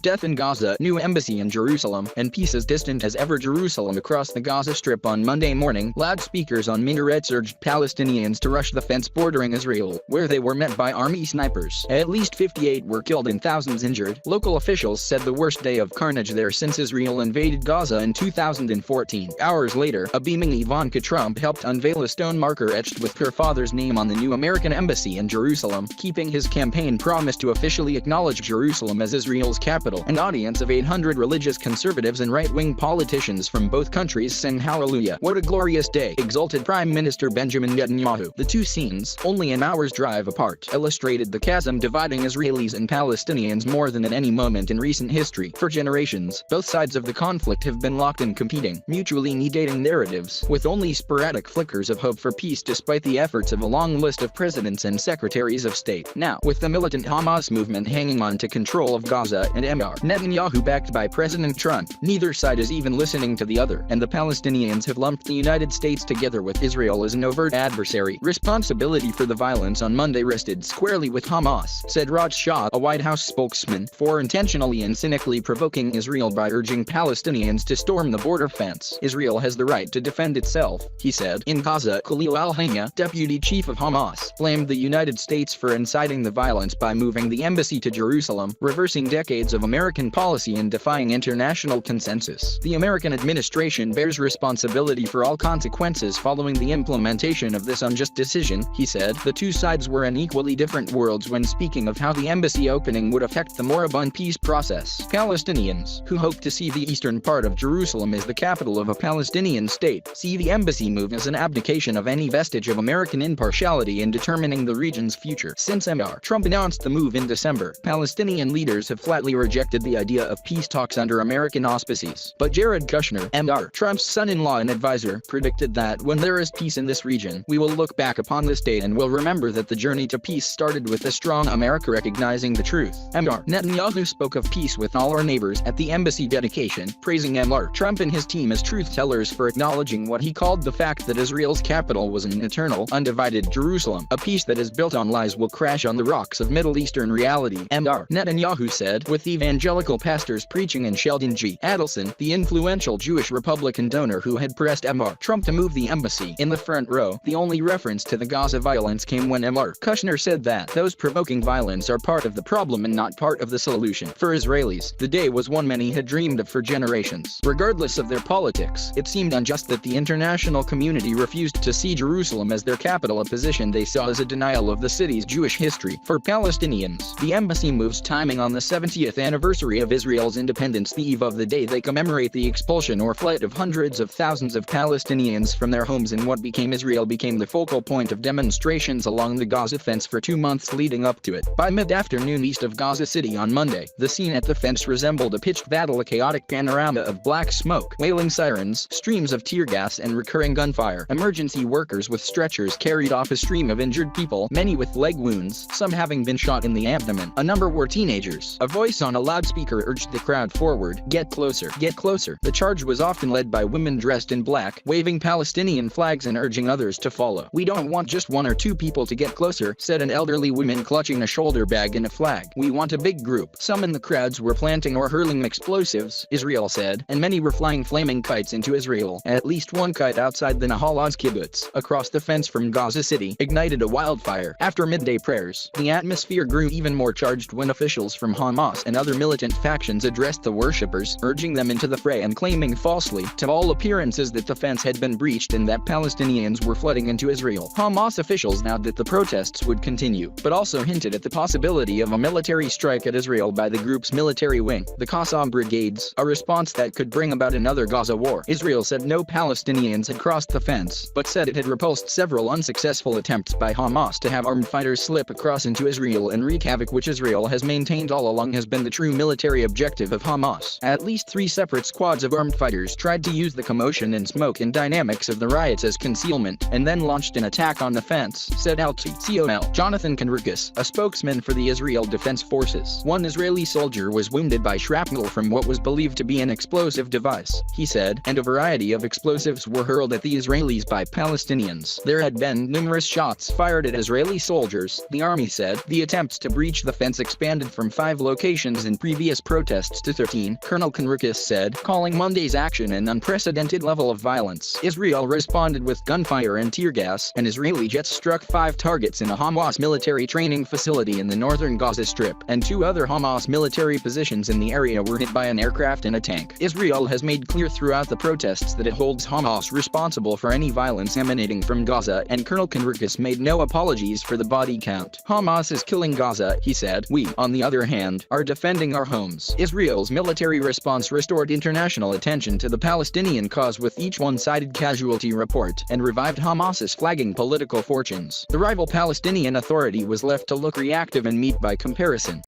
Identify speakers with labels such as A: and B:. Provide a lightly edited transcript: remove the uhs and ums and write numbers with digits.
A: Death in Gaza, new embassy in Jerusalem, and peace as distant as ever. Jerusalem across the Gaza Strip on Monday morning, loudspeakers on minarets urged Palestinians to rush the fence bordering Israel, where they were met by army snipers. At least 58 were killed and thousands injured. Local officials said the worst day of carnage there since Israel invaded Gaza in 2014. Hours later, a beaming Ivanka Trump helped unveil a stone marker etched with her father's name on the new American embassy in Jerusalem, keeping his campaign promise to officially acknowledge Jerusalem as Israel's capital. An audience of 800 religious conservatives and right-wing politicians from both countries sang hallelujah. What a glorious day, exulted Prime Minister Benjamin Netanyahu. The two scenes, only an hour's drive apart, illustrated the chasm dividing Israelis and Palestinians more than at any moment in recent history. For generations, both sides of the conflict have been locked in competing, mutually negating narratives, with only sporadic flickers of hope for peace despite the efforts of a long list of presidents and secretaries of state. Now, with the militant Hamas movement hanging on to control of Gaza and Netanyahu backed by President Trump, neither side is even listening to the other, and the Palestinians have lumped the United States together with Israel as an overt adversary. Responsibility for the violence on Monday rested squarely with Hamas, said Raj Shah, a White House spokesman, for intentionally and cynically provoking Israel by urging Palestinians to storm the border fence. Israel has the right to defend itself, he said. In Gaza, Khalil al-Hayya, deputy chief of Hamas, blamed the United States for inciting the violence by moving the embassy to Jerusalem, reversing decades of American policy and defying international consensus. The American administration bears responsibility for all consequences following the implementation of this unjust decision, he said. The two sides were in equally different worlds when speaking of how the embassy opening would affect the moribund peace process. Palestinians, who hope to see the eastern part of Jerusalem as the capital of a Palestinian state, see the embassy move as an abdication of any vestige of American impartiality in determining the region's future. Since Trump announced the move in December, Palestinian leaders have flatly rejected the idea of peace talks under American auspices. But Jared Kushner, Trump's son-in-law and advisor, predicted that when there is peace in this region, we will look back upon this day and will remember that the journey to peace started with a strong America recognizing the truth. Netanyahu spoke of peace with all our neighbors at the embassy dedication, praising Trump and his team as truth-tellers for acknowledging what he called the fact that Israel's capital was an eternal, undivided Jerusalem. A peace that is built on lies will crash on the rocks of Middle Eastern reality, Netanyahu said, with evangelical pastors preaching in Sheldon G. Adelson, the influential Jewish Republican donor who had pressed Trump to move the embassy. In the front row, the only reference to the Gaza violence came when Kushner said that those provoking violence are part of the problem and not part of the solution. For Israelis, the day was one many had dreamed of for generations. Regardless of their politics, it seemed unjust that the international community refused to see Jerusalem as their capital, a position they saw as a denial of the city's Jewish history. For Palestinians, the embassy moves timing on the 70th anniversary of Israel's independence, the eve of the day they commemorate the expulsion or flight of hundreds of thousands of Palestinians from their homes in what became Israel became the focal point of demonstrations along the Gaza fence for 2 months leading up to it. By mid-afternoon east of Gaza City on Monday, the scene at the fence resembled a pitched battle, a chaotic panorama of black smoke, wailing sirens, streams of tear gas and recurring gunfire. Emergency workers with stretchers carried off a stream of injured people, many with leg wounds, some having been shot in the abdomen. A number were teenagers. A voice on a loudspeaker urged the crowd forward, "Get closer, get closer." The charge was often led by women dressed in black, waving Palestinian flags and urging others to follow. "We don't want just one or two people to get closer," said an elderly woman clutching a shoulder bag and a flag. "We want a big group." Some in the crowds were planting or hurling explosives, Israel said, and many were flying flaming kites into Israel. At least one kite outside the Nahalaz kibbutz, across the fence from Gaza City, ignited a wildfire. After midday prayers, the atmosphere grew even more charged when officials from Hamas and other militant factions addressed the worshippers, urging them into the fray and claiming falsely, to all appearances, that the fence had been breached and that Palestinians were flooding into Israel. Hamas officials vowed that the protests would continue, but also hinted at the possibility of a military strike at Israel by the group's military wing, the Qassam Brigades, a response that could bring about another Gaza war. Israel said no Palestinians had crossed the fence, but said it had repulsed several unsuccessful attempts by Hamas to have armed fighters slip across into Israel and wreak havoc, which Israel has maintained all along has been the true military objective of Hamas. At least 3 separate squads of armed fighters tried to use the commotion and smoke and dynamics of the riots as concealment, and then launched an attack on the fence, said Colonel Jonathan Conricus, a spokesman for the Israel Defense Forces. One Israeli soldier was wounded by shrapnel from what was believed to be an explosive device, he said, and a variety of explosives were hurled at the Israelis by Palestinians. There had been numerous shots fired at Israeli soldiers, the army said. The attempts to breach the fence expanded from 5 locations in in previous protests to 13, Colonel Conricus said, calling Monday's action an unprecedented level of violence. Israel responded with gunfire and tear gas, and Israeli jets struck 5 targets in a Hamas military training facility in the northern Gaza Strip, and 2 other Hamas military positions in the area were hit by an aircraft and a tank. Israel has made clear throughout the protests that it holds Hamas responsible for any violence emanating from Gaza, and Colonel Conricus made no apologies for the body count. Hamas is killing Gaza, he said. We, on the other hand, are defending our homes. Israel's military response restored international attention to the Palestinian cause with each one-sided casualty report, and revived Hamas's flagging political fortunes. The rival Palestinian Authority was left to look reactive and meek by comparison.